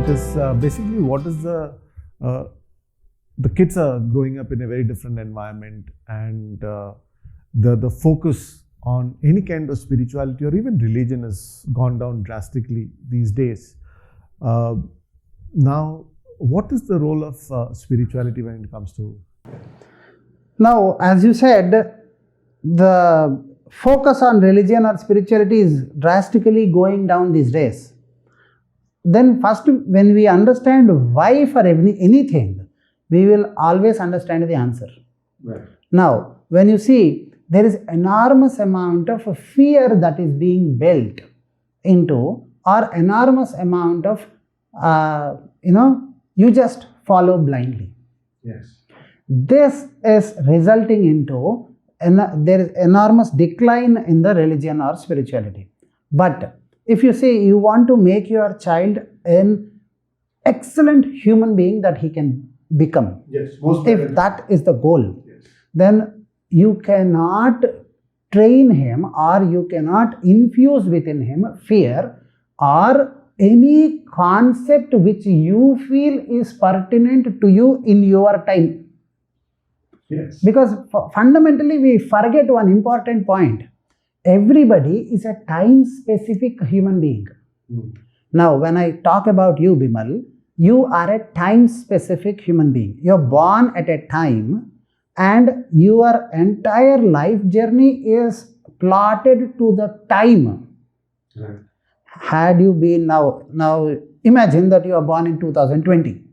it is basically what is the kids are growing up in a very different environment, and the focus on any kind of spirituality or even religion has gone down drastically these days. Now, what is the role of spirituality when it comes to? Now, as you said, the focus on religion or spirituality is drastically going down these days. Then first, when we understand why for anything, we will always understand the answer. Right. Now, when you see, there is enormous amount of fear that is being built into, or enormous amount of, you just follow blindly. Yes. This is resulting into, there is enormous decline in the religion or spirituality. But if you say you want to make your child an excellent human being that he can become, Yes, if that is the goal, yes, then you cannot train him or you cannot infuse within him fear or any concept which you feel is pertinent to you in your time. yes, Because fundamentally we forget one important point. Everybody is a time-specific human being. Now, when I talk about you, Bimal, you are a time-specific human being. You are born at a time and your entire life journey is plotted to the time. Right. Had you been now imagine that you are born in 2020.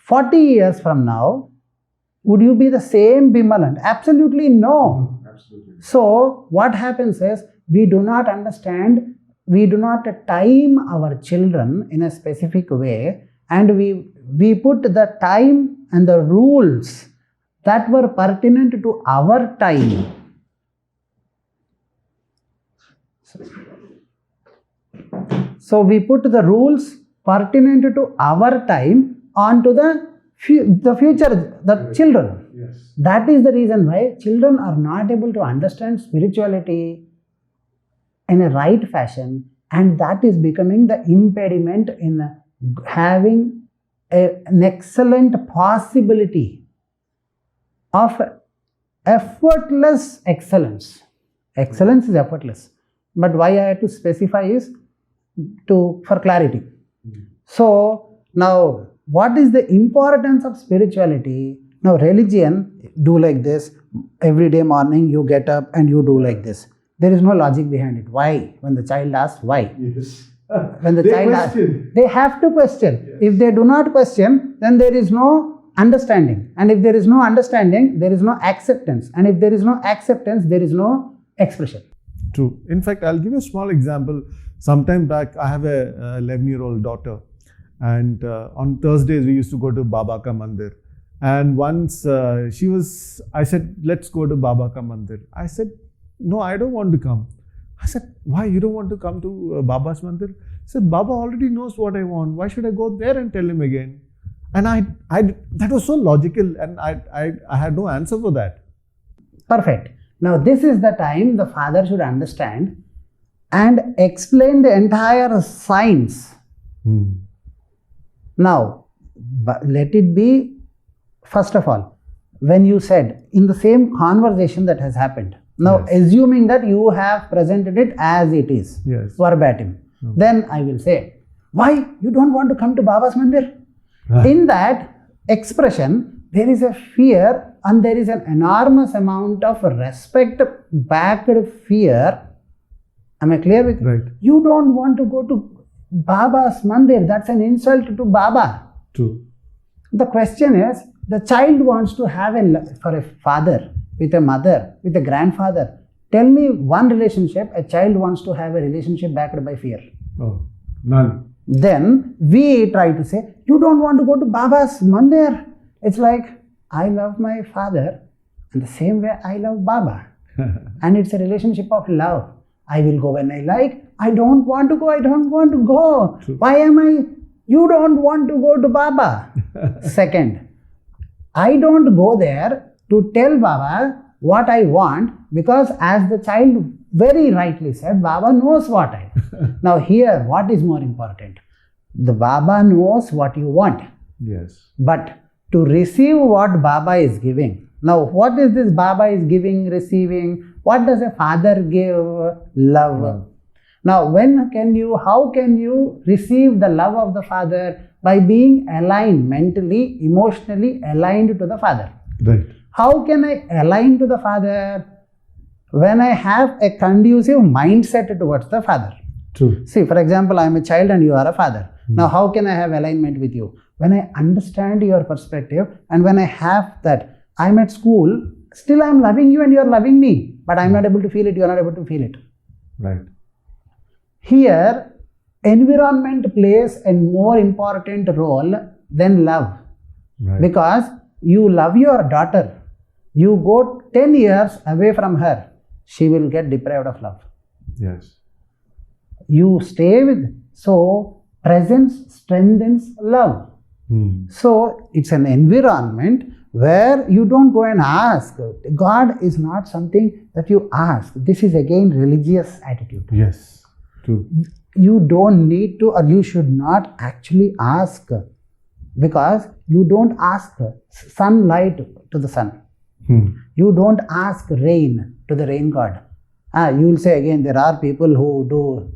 40 years from now, would you be the same Bimalan? Absolutely no. Absolutely. So what happens is, we do not understand, we do not time our children in a specific way, and we put the time and the rules that were pertinent to our time. So we put the rules pertinent to our time onto the future, the children. Yes. That is the reason why children are not able to understand spirituality in a right fashion, and that is becoming the impediment in having an excellent possibility of effortless excellence. Excellence is effortless, but why I have to specify is for clarity. So now, what is the importance of spirituality? Now, religion, do like this, every day morning you get up and you do like this. There is no logic behind it. Why? When the child asks, why? Yes. When the child asks, they have to question. Yes. If they do not question, then there is no understanding. And if there is no understanding, there is no acceptance. And if there is no acceptance, there is no expression. True. In fact, I'll give you a small example. Sometime back, I have a 11-year-old daughter. And on Thursdays, we used to go to Baba Ka Mandir. And once I said, let's go to Baba Ka Mandir. I said, no, I don't want to come. I said, why? You don't want to come to Baba's Mandir? I said, Baba already knows what I want. Why should I go there and tell him again? And that was so logical, and I had no answer for that. Perfect. Now, this is the time the father should understand and explain the entire science. Now, let it be, first of all, when you said in the same conversation that has happened, now yes, assuming that you have presented it as it is, yes, verbatim, then I will say, why you don't want to come to Baba's Mandir? Ah. In that expression, there is a fear and there is an enormous amount of respect-backed fear. Am I clear with you? Right. You don't want to go to Baba's Mandir. That's an insult to Baba. True. The question is, the child wants to have for a father, with a mother, with a grandfather. Tell me one relationship a child wants to have a relationship backed by fear. Oh, none. Then we try to say, you don't want to go to Baba's Mandir. It's like, I love my father in the same way I love Baba. And it's a relationship of love. I will go when I like. I don't want to go. I don't want to go. True. Why am I? You don't want to go to Baba. Second, I don't go there to tell Baba what I want, because as the child very rightly said, Baba knows what I want. Now here, what is more important? The Baba knows what you want. Yes. But to receive what Baba is giving. Now, what is this Baba is giving, receiving? What does a father give? Love. Love. Now, how can you receive the love of the father? By being aligned, mentally, emotionally aligned to the father. Right. How can I align to the father? When I have a conducive mindset towards the father. True. See, for example, I am a child and you are a father. Now, how can I have alignment with you? When I understand your perspective and when I have that, I am at school, still I am loving you and you are loving me, but I am not able to feel it, you are not able to feel it. Right. Here, environment plays a more important role than love. Right. Because you love your daughter, you go 10 years away from her, she will get deprived of love. Yes. You stay with, so presence strengthens love. So it's an environment where you don't go and ask. God is not something that you ask. This is again religious attitude. Yes. True. You don't need to, or you should not actually ask, because you don't ask sunlight to the sun. You don't ask rain to the rain god. You will say again, there are people who do.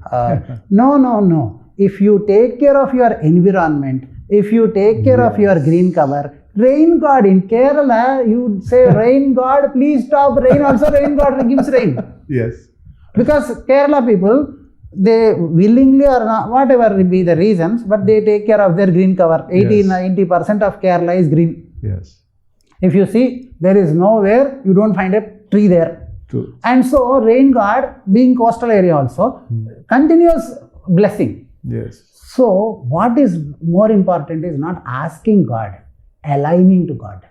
No. If you take care of your environment, if you take care of your green cover, rain god in Kerala, you say, rain god, please stop rain. Also, rain god gives rain. Yes. Because Kerala people, they willingly or not, whatever be the reasons, but they take care of their green cover. 80-90% of Kerala is green. Yes. If you see, there is nowhere you don't find a tree there. True. And so, rain god, being coastal area also, continuous blessing. Yes. So, what is more important is not asking God, aligning to God.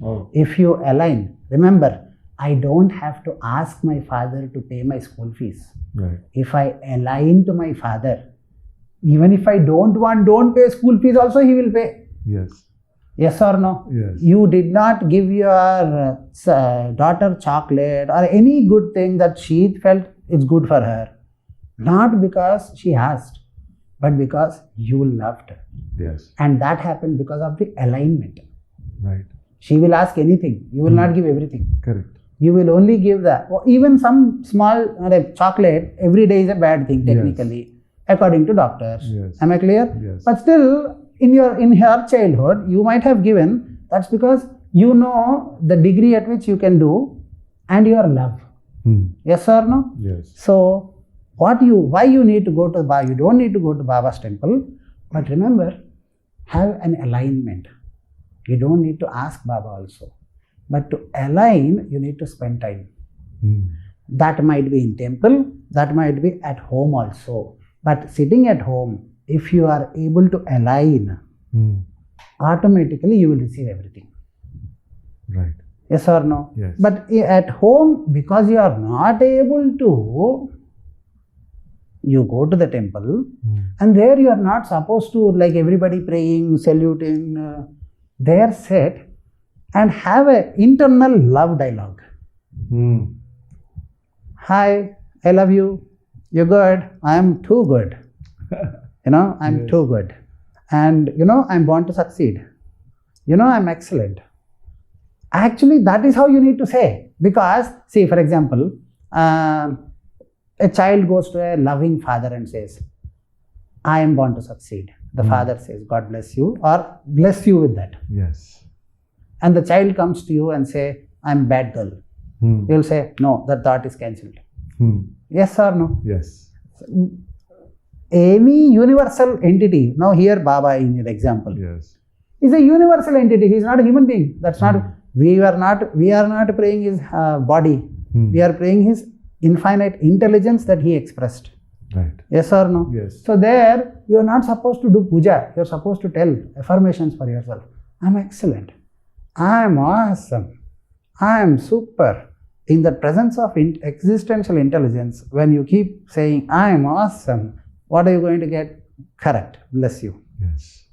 Oh. If you align, remember, I don't have to ask my father to pay my school fees. Right. If I align to my father, even if I don't pay school fees also, he will pay. Yes. Yes or no? Yes. You did not give your daughter chocolate or any good thing that she felt it's good for her. Not because she asked, but because you loved her. Yes. And that happened because of the alignment. Right. She will ask anything. You will not give everything. Correct. You will only give that. Even some small chocolate every day is a bad thing technically, according to doctors. Yes. Am I clear? Yes. But still, in her childhood, you might have given. That's because you know the degree at which you can do, and your love. Yes or no? Yes. So, why you need to go to Baba? You don't need to go to Baba's temple, but remember, have an alignment. You don't need to ask Baba also. But to align, you need to spend time. That might be in temple, that might be at home also. But sitting at home, if you are able to align, automatically you will receive everything. Right. Yes or no? Yes. But at home, because you are not able to, you go to the temple, and there you are not supposed to, like everybody praying, saluting, there sit and have an internal love dialogue. Hi, I love you. You're good. I am too good. I'm too good. And I'm born to succeed. I'm excellent. Actually, that is how you need to say. Because, see, for example, a child goes to a loving father and says, I am born to succeed. The father says, God bless you, or bless you with that. Yes. And the child comes to you and say, I'm bad girl. You will say, no, that thought is cancelled. Yes or no? Yes. Any universal entity, now here Baba in your example, Yes. is a universal entity. He is not a human being. That's not, we are not praying his body. We are praying his infinite intelligence that he expressed. Right. Yes or no? Yes. So there, you are not supposed to do puja. You are supposed to tell affirmations for yourself. I am excellent. I am awesome. I am super. In the presence of existential intelligence, when you keep saying, I am awesome, what are you going to get? Correct. Bless you. Yes.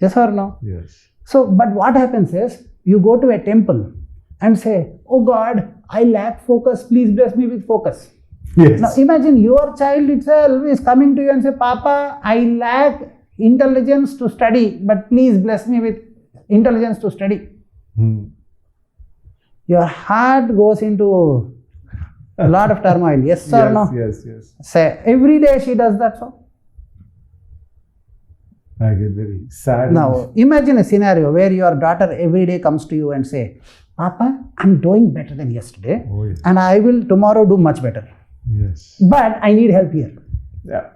Yes or no? Yes. So, but what happens is, you go to a temple and say, oh God, I lack focus. Please bless me with focus. Yes. Now imagine your child itself is coming to you and say, Papa, I lack intelligence to study, but please bless me with intelligence to study. Hmm. Your heart goes into a lot of turmoil. Yes or no? Yes, yes. Say, every day she does that. So I get very sad. now imagine a scenario where your daughter every day comes to you and say, Papa, I'm doing better than yesterday, Oh, yes. and I will tomorrow do much better. Yes. But I need help here. Yeah.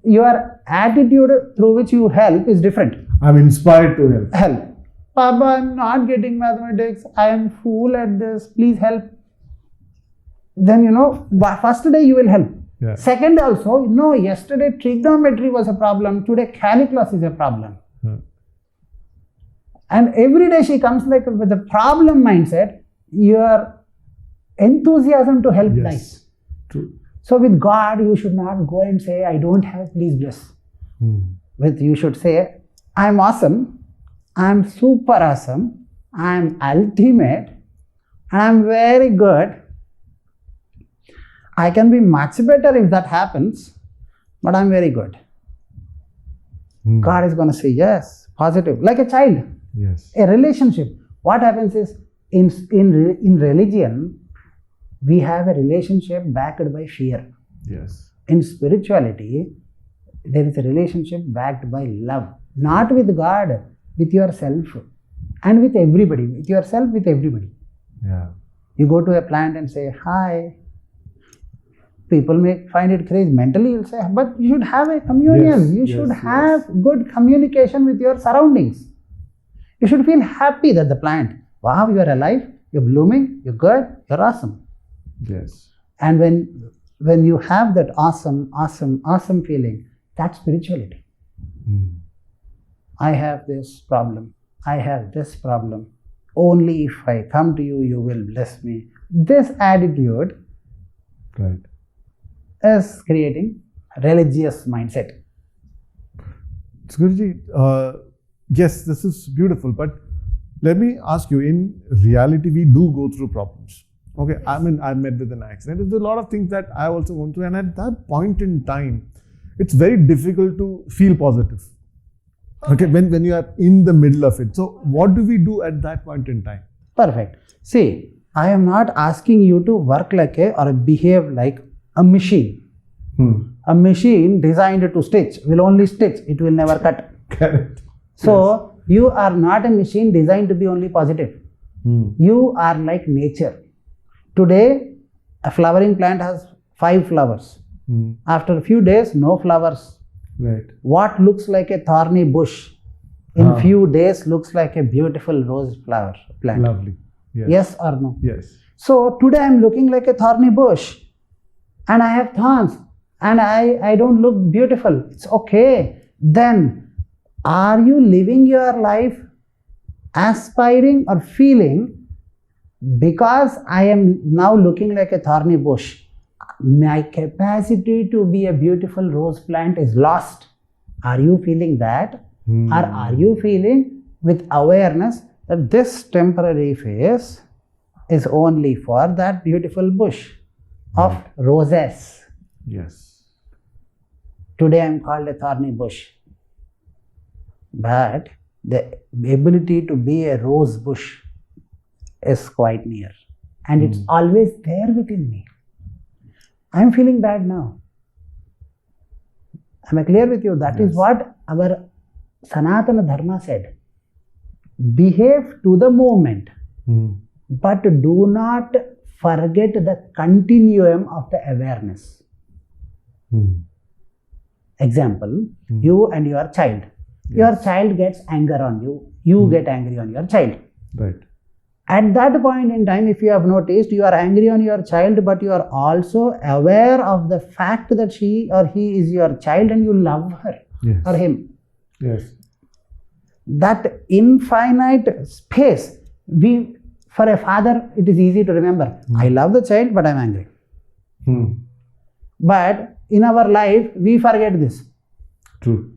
Your attitude through which you help is different. I'm inspired to help. Help. Papa, I'm not getting mathematics. I am fool at this. Please help. Then first day you will help. Yeah. Second also, no, yesterday trigonometry was a problem. Today calculus is a problem. Yeah. And every day she comes like with a problem mindset. Your enthusiasm to help Yes. dies. True. So with God, you should not go and say, I don't have, please bless. Hmm. You should say, I'm awesome, I'm super awesome, I'm ultimate, and I'm very good. I can be much better if that happens, but I'm very good. Hmm. God is going to say, yes, positive, like a child, Yes. a relationship. What happens is, in religion, we have a relationship backed by fear. Yes. In spirituality, there is a relationship backed by love, not with God, with yourself and with everybody, with yourself, with everybody. Yeah. You go to a plant and say, hi. People may find it crazy. Mentally, you'll say, but you should have a communion. Yes, You should yes, have good communication with your surroundings. You should feel happy that the plant, wow, you are alive, you're blooming, you're good, you're awesome. Yes. And when you have that awesome feeling, that's spirituality. Hmm. I have this problem. I have this problem. Only if I come to you, you will bless me. This attitude Right. is creating religious mindset. Guruji, yes, this is beautiful, but let me ask you, in reality, we do go through problems. Okay, I mean, I met with an accident. There's a lot of things that I also gone through, and at that point in time, it's very difficult to feel positive. Okay, when you are in the middle of it. So, what do we do at that point in time? Perfect. See, I am not asking you to work like or behave like a machine. A machine designed to stitch will only stitch, it will never cut. Correct. So, you are not a machine designed to be only positive. You are like nature. Today, a flowering plant has 5 flowers. After a few days, no flowers. Right. What looks like a thorny bush in few days looks like a beautiful rose flower plant. Lovely. Yes. Yes or no? Yes. So today I'm looking like a thorny bush and I have thorns and I don't look beautiful. It's okay. Then are you living your life aspiring or feeling, because I am now looking like a thorny bush, my capacity to be a beautiful rose plant is lost? Are you feeling that? Or are you feeling with awareness that this temporary phase is only for that beautiful bush of roses? Yes. Today I am called a thorny bush, but the ability to be a rose bush is quite near, and it's always there within me. I am feeling bad now. Am I clear with you? That is what our Sanatana Dharma said. Behave to the moment, but do not forget the continuum of the awareness. Example, you and your child. Your child gets anger on you. You get angry on your child. Right. At that point in time, if you have noticed, you are angry on your child, but you are also aware of the fact that she or he is your child and you love her or him. Yes. That infinite space, for a father, it is easy to remember. I love the child, but I am angry. But in our life, we forget this. True.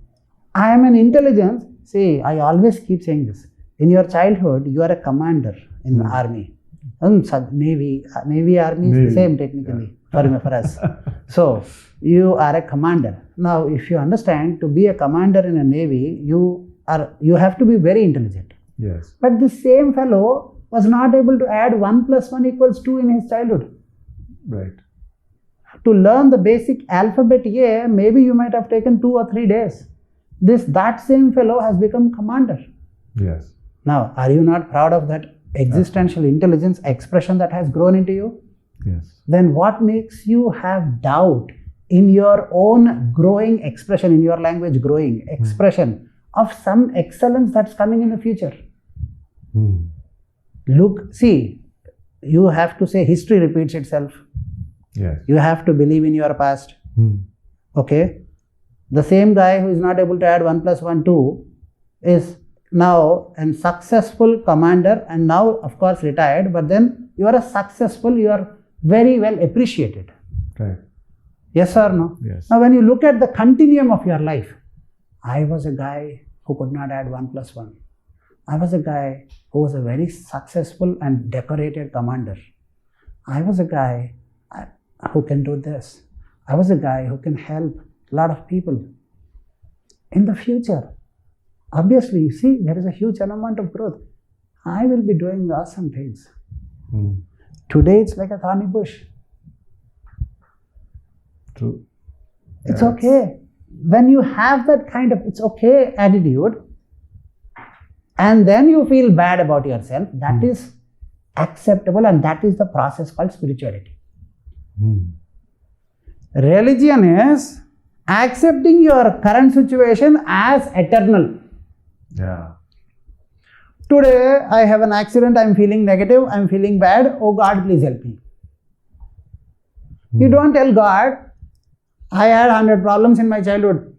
I am an intelligence. See, I always keep saying this. In your childhood, you are a commander in the army. Navy, Army is the Navy, same technically for us. So you are a commander. Now, if you understand, to be a commander in a Navy, you have to be very intelligent. Yes. But the same fellow was not able to add 1 + 1 = 2 in his childhood. Right. To learn the basic alphabet A, maybe you might have taken 2 or 3 days. That same fellow has become commander. Yes. Now, are you not proud of that existential intelligence expression that has grown into you? Yes. Then what makes you have doubt in your own growing expression, in your language growing expression of some excellence that's coming in the future? Look, see, you have to say history repeats itself. Yes. You have to believe in your past. Okay? The same guy who is not able to add 1 + 1 = 2 is now a successful commander, and now of course retired, but then you are a successful, you are very well appreciated. Right. Yes or no? Yes. Now when you look at the continuum of your life, I was a guy who could not add 1 + 1. I was a guy who was a very successful and decorated commander. I was a guy who can do this. I was a guy who can help a lot of people. In the future, obviously, you see, there is a huge amount of growth. I will be doing awesome things. Today, it's like a thorny bush. True. It's okay. When you have that kind of it's okay attitude, and then you feel bad about yourself, that is acceptable, and that is the process called spirituality. Religion is accepting your current situation as eternal. Yeah. Today, I have an accident, I'm feeling negative, I'm feeling bad. Oh God, please help me. You don't tell God, I had 100 problems in my childhood.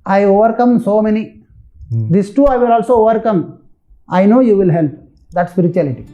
I overcome so many. These two I will also overcome. I know you will help. That's spirituality.